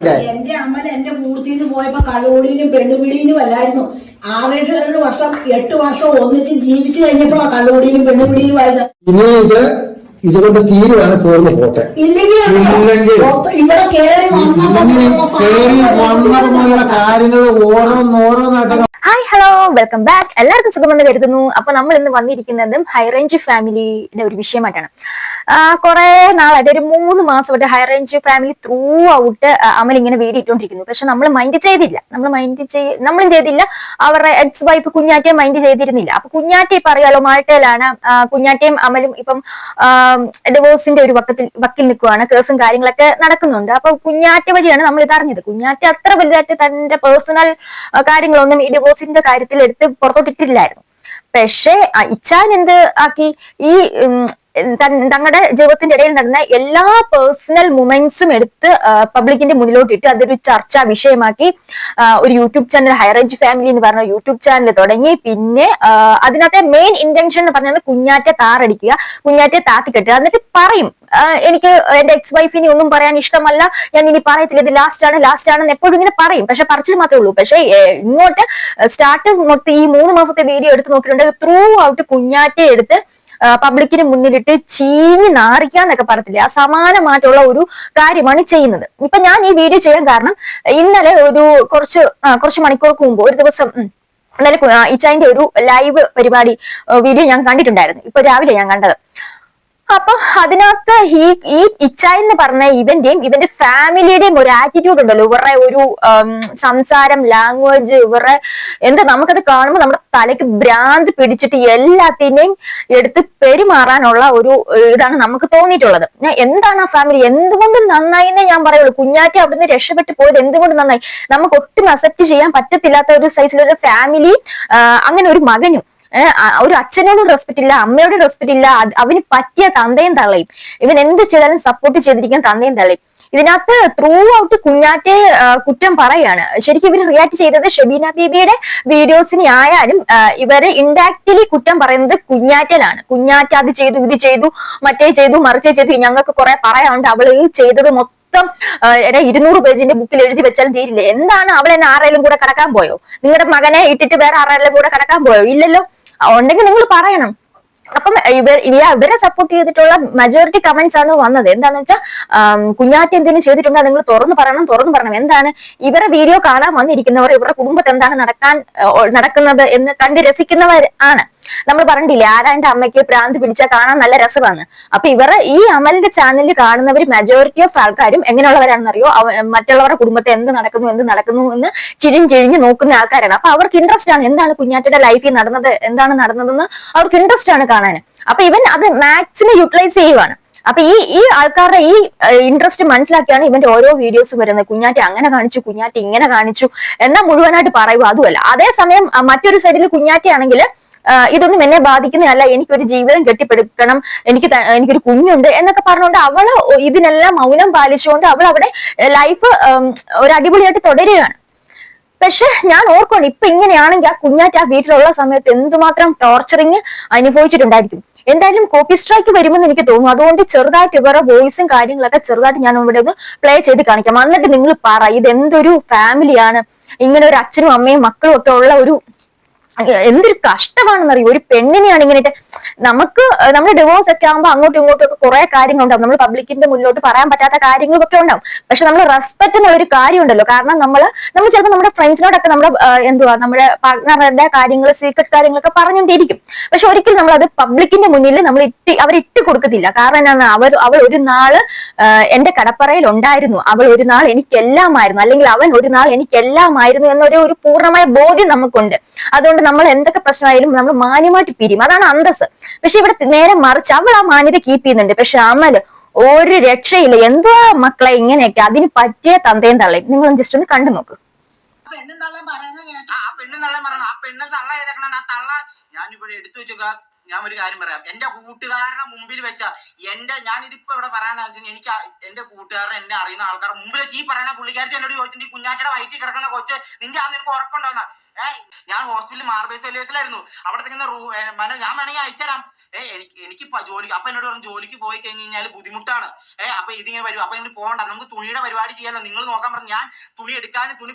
എന്റെ അമ്മ എന്റെ മൂർത്തിന്ന് പോയപ്പോ കള്ളുകൂടിനും പെണ്ണുപിടിയിലും അല്ലായിരുന്നു. 6-7 വർഷം 8 വർഷം ഒന്നിച്ച് ജീവിച്ചു കഴിഞ്ഞപ്പോ കള്ളുകൂടിനും പെണ്ണുപിടിയിലും ആയത്. ഇനി ഇതുകൊണ്ട് തീരുവാണ് തീർന്നു പോട്ടെ. ഇല്ലെങ്കിൽ ഇവിടെ കേറി വന്നുള്ള കാര്യങ്ങൾ ഓരോന്നായിട്ട്. Hi hello welcome back. എല്ലാവർക്കും സുഖമെന്ന് കരുതുന്നു. അപ്പൊ നമ്മൾ ഇന്ന് വന്നിരിക്കുന്നതും ഹൈ റേഞ്ച് ഫാമിലിയുടെ ഒരു വിഷയമായിട്ടാണ്. കുറെ നാളായിട്ട് ഒരു 3 മാസമായിട്ട് high range family throughout Amal ഇങ്ങനെ വീഡിയോ ഇട്ടുകൊണ്ടിരിക്കുന്നു. പക്ഷെ നമ്മൾ മൈൻഡ് ചെയ്തില്ല. നമ്മളും ചെയ്തില്ല. അവരുടെ എക്സ് വൈഫ് കുഞ്ഞാറ്റയെ മൈൻഡ് ചെയ്തിരുന്നില്ല. അപ്പൊ കുഞ്ഞാറ്റയെ പറയാലോ, മാൾട്ടയിലാണ്. കുഞ്ഞാറ്റയും അമലും ഇപ്പം ഡിവോഴ്സിന്റെ ഒരു വക്കിൽ നിൽക്കുവാണ്. കേസും കാര്യങ്ങളൊക്കെ നടക്കുന്നുണ്ട്. അപ്പൊ കുഞ്ഞാറ്റ വഴിയാണ് നമ്മൾ ഇത് അറിഞ്ഞത്. കുഞ്ഞാറ്റ അത്ര വലുതായിട്ട് തന്റെ പേഴ്സണൽ കാര്യങ്ങളൊന്നും ഈ ഡിവോഴ്സിന്റെ കാര്യത്തിൽ എടുത്ത് പുറത്തോട്ടിട്ടില്ലായിരുന്നു. പക്ഷേ ഇച്ചാൻ എന്ത് ആക്കി, ഈ തങ്ങളുടെ ജീവിതത്തിന്റെ ഇടയിൽ നടന്ന എല്ലാ പേഴ്സണൽ മൊമെന്റ്സും എടുത്ത് പബ്ലിക്കിന്റെ മുന്നിലോട്ടിട്ട് അതൊരു ചർച്ചാ വിഷയമാക്കി. ഒരു YouTube channel, high range family എന്ന് പറഞ്ഞ യൂട്യൂബ് ചാനൽ തുടങ്ങി. പിന്നെ അതിനകത്തെ മെയിൻ ഇന്റൻഷൻ എന്ന് പറഞ്ഞാൽ കുഞ്ഞാറ്റെ താറടിക്കുക, കുഞ്ഞാറ്റെ താത്തിക്കെട്ടുക. എന്നിട്ട് പറയും, എനിക്ക് എന്റെ എക്സ് വൈഫിനെ ഒന്നും പറയാൻ ഇഷ്ടമല്ല, ഞാൻ ഇനി പറയത്തില്ല, ഇത് ലാസ്റ്റ് ആണെന്ന് എപ്പോഴും ഇങ്ങനെ പറയും. പക്ഷെ പറച്ചിൽ മാത്രമേ ഉള്ളൂ. പക്ഷെ ഇങ്ങോട്ട് സ്റ്റാർട്ട് മൊത്തം ഈ 3 മാസത്തെ വീഡിയോ എടുത്ത് നോക്കിയിട്ടുണ്ടെങ്കിൽ ത്രൂ ഔട്ട് കുഞ്ഞാറ്റെ എടുത്ത് പബ്ലിക്കിന് മുന്നിലിട്ട് ചീഞ്ഞ് നാറിക്കാന്നൊക്കെ പറയത്തില്ലേ, ആ സമാനമായിട്ടുള്ള ഒരു കാര്യമാണ് ചെയ്യുന്നത്. ഇപ്പൊ ഞാൻ ഈ വീഡിയോ ചെയ്യാൻ കാരണം, ഇന്നലെ ഒരു കുറച്ച് മണിക്കൂർക്ക് മുമ്പ് ഒരു ദിവസം ഇന്നലെ ഇച്ചായന്റെ ഒരു ലൈവ് പരിപാടി വീഡിയോ ഞാൻ കണ്ടിട്ടുണ്ടായിരുന്നു. ഇപ്പൊ രാവിലെ ഞാൻ കണ്ടത്. അപ്പൊ അതിനകത്ത് ഈ ഇച്ചായ് എന്ന് പറഞ്ഞ ഇവന്റെ ഫാമിലിയുടെയും ഒരു ആറ്റിറ്റ്യൂഡ് ഉണ്ടല്ലോ, ഇവരുടെ ഒരു സംസാരം, ലാംഗ്വേജ്, ഇവരുടെ നമുക്കത് കാണുമ്പോൾ നമ്മുടെ തലയ്ക്ക് ഭ്രാന്ത് പിടിച്ചിട്ട് എല്ലാത്തിനെയും എടുത്ത് പെരുമാറാനുള്ള ഒരു ഇതാണ് നമുക്ക് തോന്നിയിട്ടുള്ളത്. എന്താണ് ആ ഫാമിലി എന്തുകൊണ്ട് നന്നായി എന്നേ ഞാൻ പറയുള്ളൂ. കുഞ്ഞാറ്റി അവിടുന്ന് രക്ഷപ്പെട്ടു പോയത് എന്തുകൊണ്ട് നന്നായി. നമുക്ക് ഒട്ടും അക്സെപ്റ്റ് ചെയ്യാൻ പറ്റത്തില്ലാത്ത ഒരു സൈസിലൊരു ഫാമിലി, അങ്ങനെ ഒരു മകനും, ഒരു അച്ഛനോടും റെസ്പെക്ട് ഇല്ല, അമ്മയോടും റെസ്പെക്ട് ഇല്ല. അവന് പറ്റിയ തന്തയും തള്ളയും, ഇവൻ എന്ത് ചെയ്താലും സപ്പോർട്ട് ചെയ്തിരിക്കാൻ തന്തയും തള്ളയും. ഇതിനകത്ത് ത്രൂ ഔട്ട് കുഞ്ഞാറ്റെ കുറ്റം പറയാണ്. ശരിക്കും ഇവർ റിയാക്ട് ചെയ്തത് ഷബീന ബീബിയുടെ വീഡിയോസിനെ ആയാലും ഇവര് ഇൻഡയറക്ട്ലി കുറ്റം പറയുന്നത് കുഞ്ഞാറ്റലാണ്. കുഞ്ഞാറ്റ അത് ചെയ്തു, ഇത് ചെയ്തു, മറ്റേ ചെയ്തു, മറിച്ചേ ചെയ്തു, ഞങ്ങൾക്ക് കുറെ പറയാനുണ്ട്. അവള് ചെയ്തത് മൊത്തം 200 പേജിന്റെ ബുക്കിൽ എഴുതി വെച്ചാലും തീരില്ലേ. എന്താണ്, അവൾ എന്നെ ആരെങ്കിലും കൂടെ കടക്കാൻ പോയോ? നിങ്ങളുടെ മകനെ ഇട്ടിട്ട് വേറെ ആരെങ്കിലും കൂടെ കടക്കാൻ പോയോ? ഇല്ലല്ലോ. ഉണ്ടെങ്കിൽ നിങ്ങൾ പറയണം. അപ്പം ഇവരെ സപ്പോർട്ട് ചെയ്തിട്ടുള്ള മെജോറിറ്റി കമന്റ്സ് ആണ് വന്നത്. എന്താണെന്ന് വെച്ചാൽ, കുഞ്ഞാറ്റ എന്തെങ്കിലും ചെയ്തിട്ടുണ്ടോ നിങ്ങൾ തുറന്നു പറയണം. എന്താണ്, ഇവരെ വീഡിയോ കാണാൻ വന്നിരിക്കുന്നവർ ഇവരുടെ കുടുംബത്തിൽ എന്താണ് നടക്കുന്നത് എന്ന് കണ്ട് രസിക്കുന്നവർ ആണ്. നമ്മൾ പറഞ്ഞില്ലേ, ആരാന്റെ അമ്മയ്ക്ക് പ്രാന്ത് പിടിച്ചാൽ കാണാൻ നല്ല രസമാണ്. അപ്പൊ ഈ അമലിന്റെ ചാനലിൽ കാണുന്നവർ മെജോറിറ്റി ഓഫ് ആൾക്കാരും എങ്ങനെയുള്ളവരാണെന്നറിയോ, മറ്റുള്ളവരുടെ കുടുംബത്തെ എന്ത് നടക്കുന്നു എന്ന് ചിരിഞ്ഞ് നോക്കുന്ന ആൾക്കാരാണ്. അപ്പൊ അവർക്ക് ഇൻട്രസ്റ്റ് ആണ്, എന്താണ് കുഞ്ഞാറ്റയുടെ ലൈഫിൽ എന്താണ് നടന്നതെന്ന് അവർക്ക് ഇൻട്രസ്റ്റ് ആണ് കാണാൻ. അപ്പൊ ഇവൻ അത് മാക്സിമം യൂട്ടിലൈസ് ചെയ്യുവാണ്. അപ്പൊ ഈ ആൾക്കാരുടെ ഈ ഇൻട്രസ്റ്റ് മനസ്സിലാക്കിയാണ് ഇവന്റെ ഓരോ വീഡിയോസ് വരുന്നത്. കുഞ്ഞാറ്റ അങ്ങനെ കാണിച്ചു, കുഞ്ഞാറ്റ ഇങ്ങനെ കാണിച്ചു എന്നാൽ മുഴുവനായിട്ട് പറയുക. അതുമല്ല, അതേസമയം മറ്റൊരു സൈഡിൽ കുഞ്ഞാറ്റയാണെങ്കിൽ ഇതൊന്നും എന്നെ ബാധിക്കുന്നതല്ല, എനിക്കൊരു ജീവിതം കെട്ടിപ്പടുക്കണം, എനിക്കൊരു കുഞ്ഞുണ്ട് എന്നൊക്കെ പറഞ്ഞുകൊണ്ട് അവള് ഇതിനെല്ലാം മൗനം പാലിച്ചുകൊണ്ട് അവൾ അവിടെ ലൈഫ് ഒരു അടിപൊളിയായിട്ട് തുടരുകയാണ്. പക്ഷെ ഞാൻ ഓർക്കണം, ഇപ്പൊ ഇങ്ങനെയാണെങ്കിൽ ആ കുഞ്ഞാറ്റ് ആ വീട്ടിലുള്ള സമയത്ത് എന്തുമാത്രം ടോർച്ചറിങ് അനുഭവിച്ചിട്ടുണ്ടായിരിക്കും. എന്തായാലും കോപ്പി സ്ട്രൈക്ക് വരുമെന്ന് എനിക്ക് തോന്നുന്നു. അതുകൊണ്ട് ചെറുതായിട്ട് ഇവരുടെ വോയിസും കാര്യങ്ങളൊക്കെ ചെറുതായിട്ട് ഞാൻ ഇവിടെ ഒന്ന് പ്ലേ ചെയ്ത് കാണിക്കാം. എന്നിട്ട് നിങ്ങൾ പറ, ഇത് എന്തൊരു ഫാമിലിയാണ്, ഇങ്ങനെ ഒരു അച്ഛനും അമ്മയും മക്കളും ഒക്കെ ഉള്ള ഒരു എന്തൊരു കഷ്ടമാണെന്നറിയോ. ഒരു പെണ്ണിനെയാണ് ഇങ്ങനെ നമുക്ക് നമ്മുടെ ഡിവോഴ്സ് ഒക്കെ ആകുമ്പോൾ അങ്ങോട്ടും ഇങ്ങോട്ടും ഒക്കെ കുറെ കാര്യങ്ങളുണ്ടാവും. നമ്മൾ പബ്ലിക്കിന്റെ മുന്നിലോട്ട് പറയാൻ പറ്റാത്ത കാര്യങ്ങളൊക്കെ ഉണ്ടാവും. പക്ഷെ നമ്മൾ റെസ്പെക്ട് എന്നുള്ള ഒരു കാര്യം ഉണ്ടല്ലോ. കാരണം നമ്മൾ ചിലപ്പോൾ നമ്മുടെ ഫ്രണ്ട്സിനോടൊക്കെ നമ്മുടെ പാർട്ട്ണറുടെ കാര്യങ്ങൾ, സീക്രട്ട് കാര്യങ്ങളൊക്കെ പറഞ്ഞുകൊണ്ടിരിക്കും. പക്ഷെ ഒരിക്കലും നമ്മൾ അത് പബ്ലിക്കിന്റെ മുന്നിൽ നമ്മൾ അവരിട്ട് കൊടുക്കത്തില്ല. കാരണം എന്താണ്, അവൾ ഒരു നാള് എന്റെ കടപ്പറയിൽ ഉണ്ടായിരുന്നു, അവൾ ഒരു നാൾ എനിക്കെല്ലാമായിരുന്നു, അല്ലെങ്കിൽ അവൻ ഒരു നാൾ എനിക്കെല്ലാമായിരുന്നു എന്നൊരു പൂർണ്ണമായ ബോധ്യം നമുക്കുണ്ട്. അതുകൊണ്ട് നമ്മൾ എന്തൊക്കെ പ്രശ്നമായാലും നമ്മൾ മാന്യമായിട്ട് പിരിയും. അതാണ് അന്തസ്. പക്ഷെ ഇവിടെ നേരെ മറിച്ച് അവൾ ആ മാന്യത കീപ്പ് ചെയ്യുന്നുണ്ട്. പക്ഷെ അമല് ഒരു രക്ഷയില്ല. എന്തോ മക്കളെ ഇങ്ങനെയൊക്കെ, അതിന് പറ്റിയ തന്തയും തള്ളയും. നിങ്ങൾ ജസ്റ്റ് ഒന്ന് കണ്ടു നോക്ക്. ഞാനിവിടെ എടുത്തു വെച്ചുക. ഞാൻ ഒരു കാര്യം പറയാം. എന്റെ കൂട്ടുകാരുടെ മുമ്പിൽ വെച്ച ഞാനിതിപ്പോ ഇവിടെ പറയാനെന്ന് വെച്ചാൽ, എനിക്ക് എന്റെ കൂട്ടുകാരൻ, എന്നെ അറിയുന്ന ആൾക്കാരുടെ മുമ്പിൽ വെച്ച് ഈ പറയുന്ന പുള്ളിക്കാരത്തി എന്നോട് ചോദിച്ചിട്ട്, ഈ കുഞ്ഞാറ്റയുടെ വയറ്റിൽ കിടക്കുന്ന കൊച്ച് നിന്റെ നിനക്ക് ഉറപ്പുണ്ടോന്നാ. ഞാൻ ഹോസ്പിറ്റലിൽ മാർബേസിലായിരുന്നു. അവിടെ തന്നെ ഞാൻ വേണമെങ്കിൽ അയച്ചുതരാം. എനിക്ക് ജോലി അപ്പൊ എന്നോട് പറഞ്ഞു ജോലിക്ക് പോയി കഴിഞ്ഞാൽ ബുദ്ധിമുട്ടാണ്. അപ്പൊ ഇതിങ്ങനെ വരും. അപ്പൊ ഇങ്ങനെ പോകണ്ട, നമുക്ക് തുണിയുടെ പരിപാടി ചെയ്യാനോ, നിങ്ങൾ നോക്കാൻ പറഞ്ഞു. ഞാൻ തുണി എടുക്കാനും തുണി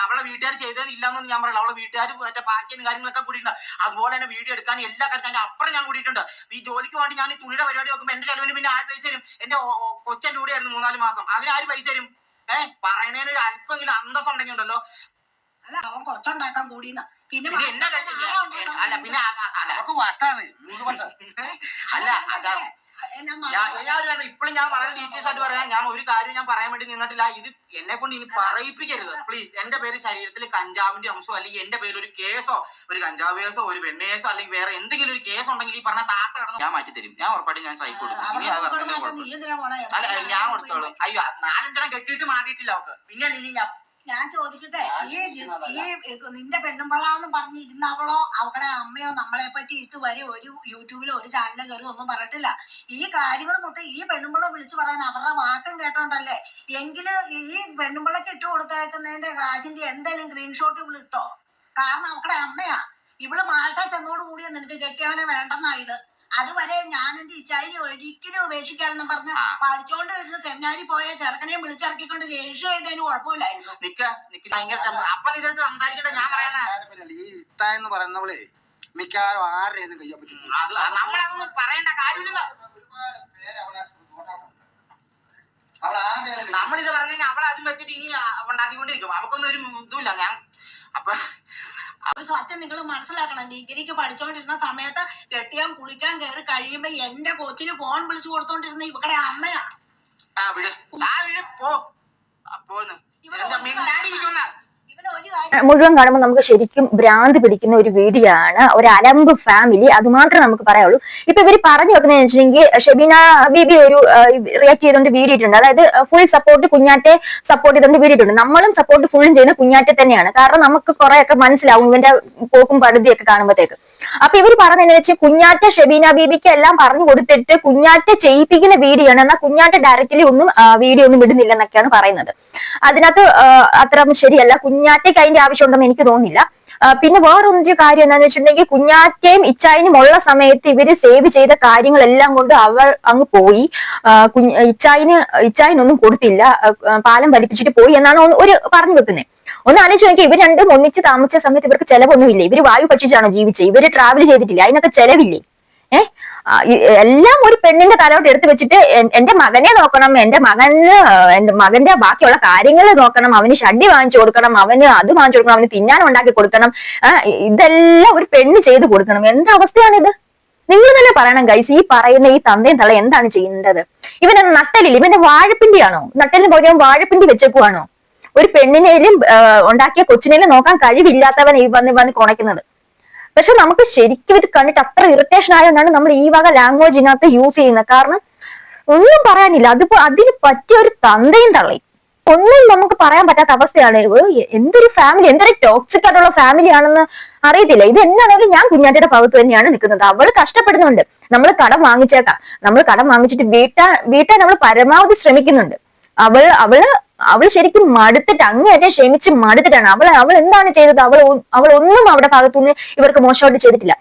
അവളെ വീട്ടുകാർ ചെയ്തതില്ലാന്ന് ഞാൻ പറയില്ല. അവളെ വീട്ടുകാർ മറ്റേ പാക്കിയും കാര്യങ്ങളൊക്കെ കൂടിയിട്ടുണ്ട്. അതുപോലെ തന്നെ വീഡിയോ എടുക്കാനും എല്ലാ കാര്യത്തിനും അതിന്റെ അപ്പുറം ഞാൻ കൂടിയിട്ടുണ്ട്. ഈ ജോലിക്ക് വേണ്ടി ഞാൻ ഈ തുണിയുടെ പരിപാടി നോക്കുമ്പോൾ എന്റെ ചെലവിന് പിന്നെ ആര് പൈസ തരും? എന്റെ കൊച്ചന്റെ കൂടെ ആയിരുന്നു 3-4 മാസം. അതിന് ആര് പൈസ തരും? പറയണേന് ഒരു അല്പമെങ്കിലും അന്തസ് ഉണ്ടെങ്കിൽ ഉണ്ടല്ലോ. അല്ല അവൻ കൊച്ചുണ്ടാക്കാൻ കൂടിയെന്ന പിന്നെ എന്നെ അല്ല പിന്നെ അല്ല അതാ ഇപ്പോഴും ഞാൻ വളരെ ഡീറ്റെയിൽസ് ആയിട്ട് പറയാം. ഞാൻ ഒരു കാര്യം ഞാൻ പറയാൻ വേണ്ടി നിന്നിട്ടില്ല. ഇത് എന്നെ കൊണ്ട് ഇനി പറയിപ്പിക്കരുത് പ്ലീസ്. എന്റെ പേര് ശരീരത്തിൽ കഞ്ചാവിന്റെ അംശമോ അല്ലെങ്കിൽ എന്റെ പേര് ഒരു കേസോ, ഒരു കഞ്ചാവ് കേസോ, ഒരു വെണ്ണ കേസോ അല്ലെങ്കിൽ വേറെ എന്തെങ്കിലും ഒരു കേസ് ഉണ്ടെങ്കിൽ ഈ പറഞ്ഞ താത്ത കിടന്നു ഞാൻ മാറ്റി തരും. ഞാൻ ഉറപ്പായിട്ടും ഞാൻ സൈക്കോ കൊടുക്കും. അല്ല ഞാൻ കൊടുത്തോളും. അയ്യോ 4-5 കെട്ടിയിട്ട് മാറിയിട്ടില്ല അവക്ക്. പിന്നെ ഞാൻ ചോദിക്കട്ടെ, ഈ നിന്റെ പെണ്ണുമ്പളാന്ന് പറഞ്ഞിരുന്നവളോ അവളുടെ അമ്മയോ നമ്മളെ പറ്റി ഇതുവരെ ഒരു യൂട്യൂബിലോ ഒരു ചാനലിൽ കയറി ഒന്നും പറഞ്ഞിട്ടില്ല. ഈ കാര്യങ്ങൾ മൊത്തം ഈ പെണ്ണുമ്പളെ വിളിച്ചു പറയാൻ അവരുടെ വാക്കം കേട്ടോണ്ടല്ലേ. എങ്കിലും ഈ പെണ്ണുമ്പളക്ക് ഇട്ട് കൊടുത്തേക്കുന്നതിന്റെ കാശിന്റെ എന്തെങ്കിലും സ്ക്രീൻഷോട്ട് ഇവള് ഇട്ടോ? കാരണം അവളുടെ അമ്മയാ. ഇവള് മാൾട്ടാ ചെന്നോട് കൂടിയാ നിനക്ക് കെട്ടിയവനെ വേണ്ടെന്നായത്. അതുവരെ ഞാൻ എന്റെ ഇച്ചായി ഒരിക്കലും ഉപേക്ഷിക്കാമെന്ന് പറഞ്ഞ് പഠിച്ചോണ്ട് വരുന്ന സെമിനാരിൽ പോയ ചെറുക്കനെ വിളിച്ചിറക്കിക്കൊണ്ട് രജിസ്റ്റർ ചെയ്തതിന് കുഴപ്പമില്ലായിരുന്നു. ഈ ഇത്ത എന്ന് പറയുന്നവളെ മിക്കവാറും ആരുടെയൊന്നും കഴിയാൻ പറ്റും. നമ്മളതൊന്നും പറയേണ്ട കാര്യമില്ല. നമ്മളിത് പറഞ്ഞു കഴിഞ്ഞാൽ അവളെ അതും വെച്ചിട്ട് ഇനി ഉണ്ടാക്കിക്കൊണ്ടിരിക്കും. അവക്കൊന്നും ഒരു ഇതുമില്ല. ഞാൻ അപ്പൊ ഒരു സത്യം നിങ്ങൾ മനസ്സിലാക്കണം. ഡിഗ്രിക്ക് പഠിച്ചോണ്ടിരുന്ന സമയത്ത് കെട്ടിയാൻ കുളിക്കാൻ കയറി കഴിയുമ്പോ എന്റെ കൊച്ചിന് ഫോൺ വിളിച്ചു കൊടുത്തോണ്ടിരുന്ന ഇവക്കടെ അമ്മയാ. മുഴുവൻ കാണുമ്പോൾ നമുക്ക് ശരിക്കും ഭ്രാന്ത് പിടിക്കുന്ന ഒരു വീഡിയോ ആണ്. ഒരു അലമ്പ് ഫാമിലി, അത് മാത്രമേ നമുക്ക് പറയാവുള്ളൂ. ഇപ്പൊ ഇവര് പറഞ്ഞു വെക്കുന്നതെന്ന് വെച്ചിട്ടുണ്ടെങ്കിൽ ഷെബീന ബീബി ഒരു റിയാക്ട് ചെയ്തുകൊണ്ട് വീഡിയോ ഇട്ടുണ്ട്. അതായത് ഫുൾ സപ്പോർട്ട് കുഞ്ഞാറ്റെ സപ്പോർട്ട് ചെയ്തുകൊണ്ട് വീഡിയോ ഇട്ടുണ്ട്. നമ്മളും സപ്പോർട്ട് ഫുള്ളും ചെയ്യുന്ന കുഞ്ഞാറ്റെ തന്നെയാണ്. കാരണം നമുക്ക് കുറെയൊക്കെ മനസ്സിലാവും ഇവന്റെ പോക്കും പടുതിയൊക്കെ കാണുമ്പോഴത്തേക്ക്. അപ്പൊ ഇവര് പറഞ്ഞതെന്ന് വെച്ചാൽ കുഞ്ഞാറ്റ ഷെബീന ബീബിക്ക് എല്ലാം പറഞ്ഞു കൊടുത്തിട്ട് കുഞ്ഞാറ്റെ ചെയ്യിപ്പിക്കുന്ന വീഡിയോ ആണ്. എന്നാൽ കുഞ്ഞാറ്റെ ഡയറക്റ്റ്ലി ഒന്നും വീഡിയോ ഒന്നും വിടുന്നില്ല എന്നൊക്കെയാണ് പറയുന്നത്. അതിനകത്ത് അത്ര ശരിയല്ല. കുഞ്ഞാറ്റയ്ക്ക് അതിന്റെ ആവശ്യമുണ്ടെന്ന് എനിക്ക് തോന്നുന്നില്ല. പിന്നെ വേറൊരു കാര്യം എന്താണെന്ന് വെച്ചിട്ടുണ്ടെങ്കിൽ കുഞ്ഞാറ്റയും ഇച്ചായനും ഉള്ള സമയത്ത് ഇവര് സേവ് ചെയ്ത കാര്യങ്ങളെല്ലാം കൊണ്ട് അവൾ അങ്ങ് പോയി. ഇച്ചായനൊന്നും കൊടുത്തില്ല, പാലം വലിപ്പിച്ചിട്ട് പോയി എന്നാണ് ഒരു പറഞ്ഞു വെക്കുന്നത്. ഒന്ന് ആലോചിച്ച് നോക്കി, ഇവർ രണ്ടും ഒന്നിച്ച് താമസിച്ച സമയത്ത് ഇവർക്ക് ചെലവൊന്നുമില്ല. ഇവര് വായു ഭക്ഷിച്ചാണോ ജീവിച്ചത്? ഇവര് ട്രാവൽ ചെയ്തിട്ടില്ല, അതിനൊക്കെ ചെലവില്ലേ? എല്ലാം ഒരു പെണ്ണിന്റെ തലയോട്ട് എടുത്തു വെച്ചിട്ട് എന്റെ മകനെ നോക്കണം, എന്റെ മകന്റെ ബാക്കിയുള്ള കാര്യങ്ങൾ നോക്കണം, അവന് ഷഡ്ഡി വാങ്ങിച്ചു കൊടുക്കണം, അവന് അത് വാങ്ങിച്ചു കൊടുക്കണം, അവന് തിന്നാൻ ഉണ്ടാക്കി കൊടുക്കണം, ഇതെല്ലാം ഒരു പെണ്ണ് ചെയ്ത് കൊടുക്കണം. എന്താ അവസ്ഥയാണിത്? നിങ്ങൾ തന്നെ പറയണം ഗൈസ്. ഈ പറയുന്ന ഈ തന്തയും തള്ള എന്താണ് ചെയ്യേണ്ടത്? ഇവന്റെ നട്ടലിൽ ഇവന്റെ വാഴപ്പിണ്ടിയാണോ? നട്ടലിന് പോലും വാഴപ്പിണ്ടി വെച്ചേക്കുവാണോ? ഒരു പെണ്ണിനേലും ഉണ്ടാക്കിയ കൊച്ചിനേലും നോക്കാൻ കഴിവില്ലാത്തവൻ ഈ വന്ന് കുണയ്ക്കുന്നത്. പക്ഷെ നമുക്ക് ശരിക്കും ഇത് കണ്ടിട്ട് അത്ര ഇറിറ്റേഷൻ ആയതുകൊണ്ടാണ് നമ്മൾ ഈ വക ലാംഗ്വേജിനകത്ത് യൂസ് ചെയ്യുന്നത്. കാരണം ഒന്നും പറയാനില്ല. അതിന് പറ്റിയ ഒരു തന്തയും തള്ളയും ഒന്നും നമുക്ക് പറയാൻ പറ്റാത്ത അവസ്ഥയാണ്. എന്തൊരു ഫാമിലി, എന്തൊരു ടോക്സിക് ആയിട്ടുള്ള ഫാമിലി ആണെന്ന് അറിയത്തില്ല. ഇത് എന്നാണെങ്കിലും ഞാൻ കുഞ്ഞാറ്റയുടെ ഭാഗത്ത് തന്നെയാണ് നിൽക്കുന്നത്. അവള് കഷ്ടപ്പെടുന്നുണ്ട്. നമ്മൾ കടം വാങ്ങിച്ചേക്കാം. നമ്മൾ കടം വാങ്ങിച്ചിട്ട് വീട്ടാൻ നമ്മൾ പരമാവധി ശ്രമിക്കുന്നുണ്ട്. അവള് ശരിക്കും മടുത്തിട്ട് അങ്ങേയറ്റം ക്ഷമിച്ച് മടുത്തിട്ടാണ്. അവൾ എന്താണ് ചെയ്തത്? അവൾ ഒന്നും അവിടെ ഭാഗത്തുനിന്ന് ഇവർക്ക് മോശമായിട്ട് ചെയ്തിട്ടില്ല.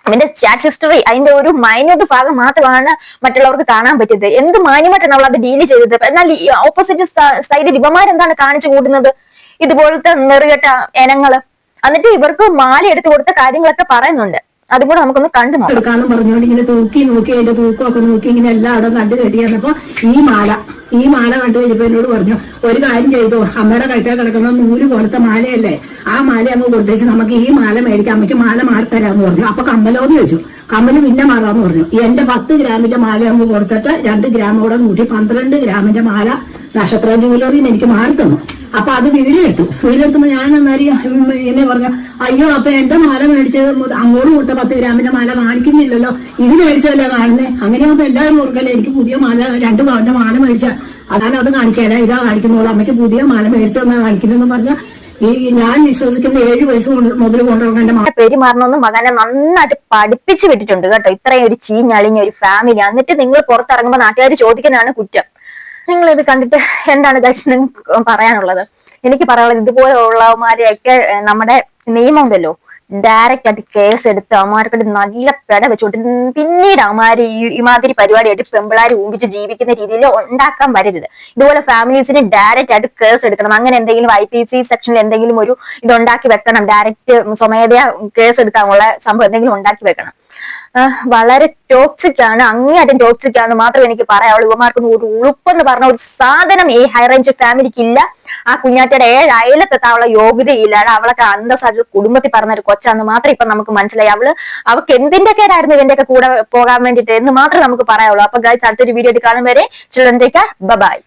അവന്റെ ചാറ്റ് ഹിസ്റ്ററി അതിന്റെ ഒരു മൈന്യൂട്ട് ഭാഗം മാത്രമാണ് മറ്റുള്ളവർക്ക് കാണാൻ പറ്റിയത്. എന്ത് മാന്യമായിട്ടാണ് അവൾ അത് ഡീൽ ചെയ്തത്. എന്നാൽ ഈ ഓപ്പോസിറ്റ് സൈഡിൽ ഇവന്മാരെന്താണ് കാണിച്ചു കൂടുന്നത്? ഇതുപോലത്തെ നെറുകെട്ട ഇനങ്ങള്. എന്നിട്ട് ഇവർക്ക് മാല എടുത്തു കൊടുത്ത കാര്യങ്ങളൊക്കെ പറയുന്നുണ്ട്. അതുകൂടെ നമുക്കൊന്ന് കണ്ടു നോക്കാം. പറഞ്ഞോണ്ട് ഇങ്ങനെ തൂക്കി നോക്കി അതിന്റെ തൂക്കമൊക്കെ നോക്കി ഇങ്ങനെ എല്ലായിടവും കണ്ടു കെട്ടിയാന്നപ്പോ ഈ മാല കണ്ടു കഴിഞ്ഞപ്പോ എന്നോട് പറഞ്ഞു, ഒരു കാര്യം ചെയ്തോ, അമ്മയുടെ കഴിക്കാൻ കിടക്കുന്ന നൂല് കൊടുത്ത മാലയല്ലേ, ആ മാല അങ്ങ് കൊടുത്തേച്ച് നമുക്ക് ഈ മാല മേടിക്കാം, അമ്മയ്ക്ക് മാല മാറിത്തരാന്ന് പറഞ്ഞു. അപ്പൊ കമ്മലോന്ന് ചോദിച്ചു. കമ്മല് പിന്നെ മാറാന്ന് പറഞ്ഞു. എന്റെ 10 ഗ്രാമിന്റെ മാല അങ്ങ് കൊടുത്തിട്ട് 2 ഗ്രാമോടെ കൂട്ടി 12 ഗ്രാമിന്റെ മാല നക്ഷത്ര ജുവലറിന്ന് എനിക്ക് മാറി തന്നു. അപ്പൊ അത് വീഡിയോ എടുത്തപ്പോ ഞാൻ എന്നാലും എന്നെ പറഞ്ഞു, അയ്യോ അപ്പൊ എന്റെ മാല മേടിച്ചത് അങ്ങോട്ട് കൊടുത്ത 10 ഗ്രാമിന്റെ മാല കാണിക്കുന്നില്ലല്ലോ, ഇത് മേടിച്ചതല്ലേ കാണുന്നേ. അങ്ങനെയാകുമ്പോ എല്ലാവരും ഓർക്കല്ലേ എനിക്ക് പുതിയ മാല 2 പവന്റെ മാല മേടിച്ച അതാണ് അത് കാണിക്കാനാ, ഇതാ കാണിക്കുന്നുള്ളൂ, അമ്മയ്ക്ക് പുതിയ മാല മേടിച്ചതെന്നാ കാണിക്കുന്നതെന്ന് പറഞ്ഞ ഈ ഞാൻ വിശ്വസിക്കുന്ന 7 വയസ്സ് മുതൽ കൊണ്ടുവരേണ്ട പെരുമാറണമെന്ന് മകനെ നന്നായിട്ട് പഠിപ്പിച്ചു വിട്ടിട്ടുണ്ട് കേട്ടോ. ഇത്രയും ഒരു ചീഞ്ഞളിഞ്ഞ ഒരു ഫാമിലി. എന്നിട്ട് നിങ്ങൾ പുറത്തിറങ്ങുമ്പോൾ നാട്ടുകാർ ചോദിക്കുന്നതാണ് കുറ്റം. നിങ്ങൾ ഇത് കണ്ടിട്ട് എന്താണ് ഗൈസ് നിങ്ങൾക്ക് പറയാനുള്ളത്? എനിക്ക് പറയാനുള്ളത് ഇതുപോലെയുള്ളവന്മാരെയൊക്കെ നമ്മുടെ നിയമം ഉണ്ടല്ലോ ഡയറക്റ്റ് ആയിട്ട് കേസ് എടുത്ത് അമ്മമാർക്കിട്ട് നല്ല പെട വെച്ചോട്ട് പിന്നീട് അമ്മമാര് ഇമാതിരി പരിപാടിയായിട്ട് പെമ്പിളാര് ഊമ്പിച്ച് ജീവിക്കുന്ന രീതിയിൽ ഉണ്ടാക്കാൻ വരരുത്. ഇതുപോലെ ഫാമിലീസിന് ഡയറക്റ്റ് ആയിട്ട് കേസ് എടുക്കണം. അങ്ങനെ എന്തെങ്കിലും IPC സെക്ഷനിൽ എന്തെങ്കിലും ഒരു ഇതുണ്ടാക്കി വെക്കണം. ഡയറക്റ്റ് സ്വമേധയാ കേസ് എടുക്കാനുള്ള സംഭവം എന്തെങ്കിലും ഉണ്ടാക്കി വെക്കണം. വളരെ ടോക്സിക് ആണ്, അങ്ങേയറ്റം ടോക്സിക് ആണെന്ന് മാത്രമേ എനിക്ക് പറയാവുള്ളൂ. ഇവന്മാർക്കൊന്നും ഒരു ഉളുപ്പെന്ന് പറഞ്ഞ ഒരു സാധനം ഈ ഹൈ റേഞ്ച് ഫാമിലിക്ക് ഇല്ല. ആ കുഞ്ഞാറ്റയുടെ 7 അയലത്തെത്താനുള്ള യോഗ്യതയില്ലാണ്. അവളൊക്കെ അന്തസ്സായിട്ട് കുടുംബത്തിൽ പറഞ്ഞ ഒരു കൊച്ചാന്ന് മാത്രം ഇപ്പൊ നമുക്ക് മനസ്സിലായി. അവൾക്ക് എന്തിന്റെ കേടായിരുന്നു ഇവന്റെയൊക്കെ കൂടെ പോകാൻ വേണ്ടിയിട്ട് എന്ന് മാത്രമേ നമുക്ക് പറയാവുള്ളൂ. അപ്പൊ ഗൈസ്, അടുത്തൊരു വീഡിയോ കാണും വരെ ചിൽഡ്രൻ ടേക്ക് കെയർ, ബൈ.